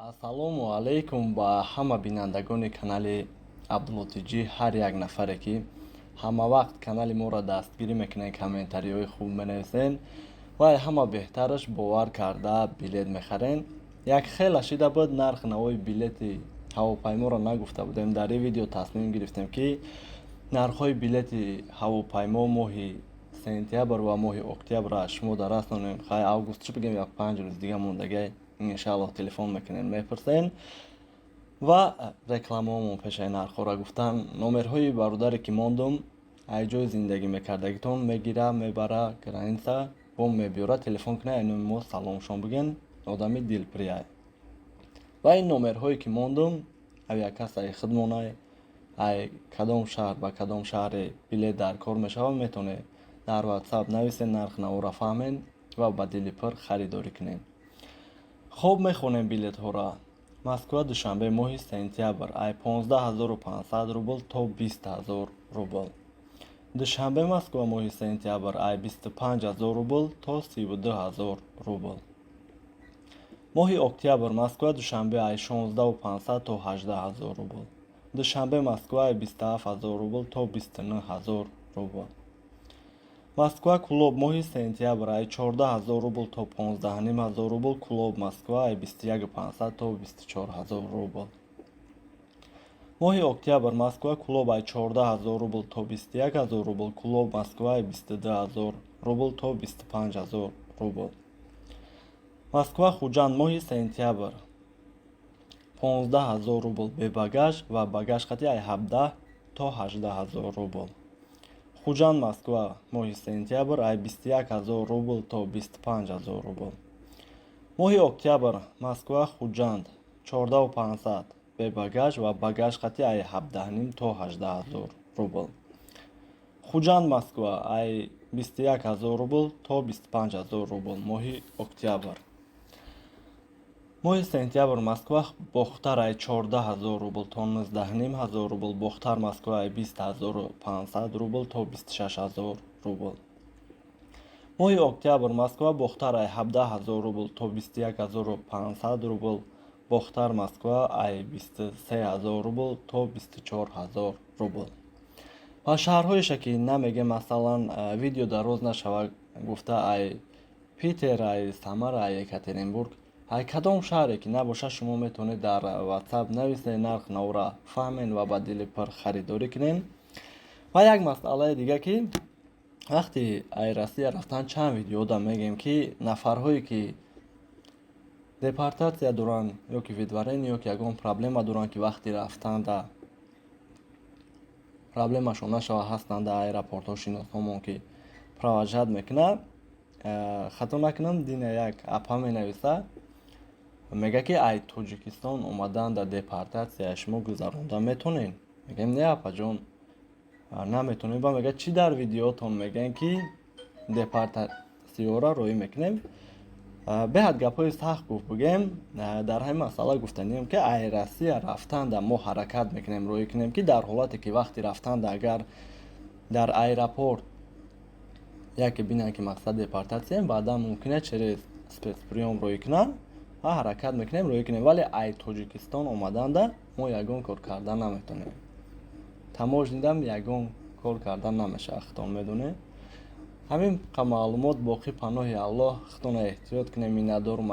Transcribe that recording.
Ассалому алайкум ба ҳама бинандагони канали Абдуллотиҷӣ, ҳар як нафаре ки ҳама вақт канали моро дастгирӣ мекунед, комментариҳои хуб менависен ва ҳама беҳтараш бовар карда билет мехарен. Як хела шида буд нарх навои билети ҳавопайморо нагуфта будем. Дар ин видео тасмим гирифтем ки нархҳои билети ҳавопаймо моҳи сентябр ва моҳи октябрро шумо расонем. Хай август чӣ бигем, як 5 рӯз дига мондагай иншаллоҳ телефон мекунен, мепурсен ва рекламаомон пешаи нархҳоро гуфтан. номерҳои бародаре ки мондум айҷои зиндагӣ мекардагитон мегира, мебара граница бо мебиёра, телефон кунай, айноми мо саломшон биген, одами дилпиряй. ва ин номерҳое ки мондум авиакассаи худмонай, ай кадом шаҳр ба кадом шаҳре билет дар кор мешавад, метавонед дар ватсап нависен, нарх навора фаҳмен ва ба дили пир харидорӣ кунем. хоб мехонем билетҳоро. Москва душанбе моҳи сентябр ай 15500 рубл то 20000 рубл. душанбе Москва моҳи сентябр ай 25000 рубл то 32000 рубл. моҳи октябр Москва душанбе ай 16500 то 18000 рубл. душанбе Москва ай 27000 рубл то 29000 рубл. Москва Кулоб моҳи сентябр ай 14000 рубл то 15500 рубл. Кулоб Москва ай 21500 то 24000 рубл. моҳи октябр Москва Кулоб ай 14000 рубл то 21000 рубл. Кулоб Москва ай 22000 рубл то 25000 рубл. Москва Хуҷанд моҳи сентябр 15000 рубл бебагаж ва багаж хати ай 17 то 18000 рубл. Хуҷанд Москва моҳи сентябр ай 21000 рубл то 25000 рубл. моҳи октябр Москва Хуҷанд 14500 бебагаж ва багаж хати ай 17 то 18000 рубл. Хуҷанд Москва ай 21000 рубл то 25000 рубл. моҳи октябр. моҳи сентябр Москва Бохтар ай 14000 рубл то 19500 рубл. Бохтар Москва ай 20500 рубл то 26000 рубл. моҳи октябр Москва Бохтар ай 17000 рубл то 21500 рубл. Бохтар Москва ай 23000 рубл то 24000 рубл. ва шаҳрҳоеша ки намегем, масалан видео дароз нашавад, гуфта ай Питер, ай Самара, ай Екатеринбург, ай кадом шаҳре ки набоша шумо метавонед дар ватсап нависед, нарх навора фаҳмен ва ба дили пир харидорӣ кунем. ва як масъалаи дига ки вақти ай Россия рафтан чанд видео да мегем ки нафарҳое ки депортатсия доранд ё ки видварение ё ки ягон проблема доранд ки вақти рафтанда проблемашон нашава, ҳастанд дар аэропортҳо, шиносҳомон ки провожат мекунад. хато накунам дина як апа менависа, мега ки ай Тоҷикистон омадан дар депортатсия шумо гузаронда метонен. мегем не апаҷон наметонем. ба мега чӣ дар видеотон меган ки депортатсияро роӣ мекунем. беҳад гапҳои сахт гуфт бигем. дар ҳамин масъала гуфтанем ки ай Россия рафтанда мо ҳаракат мекунем, роӣ кунем ки дар ҳолате ки вақти рафтанда агар дар аэропорт яке бинанд ки мақсад депортатсия, баъдан мумкина через спецприём роӣ кунанд ва ҳаракат мекунем, роӣ кунем. вале ай Тоҷикистон омаданда мо ягон кор карда наметонем. таможнидам ягон кор карда намешавад, худтон медонед. ҳамин маълумот боқӣ паноҳи Аллоҳ. худтона эҳтиёт кунем. миннатдорум.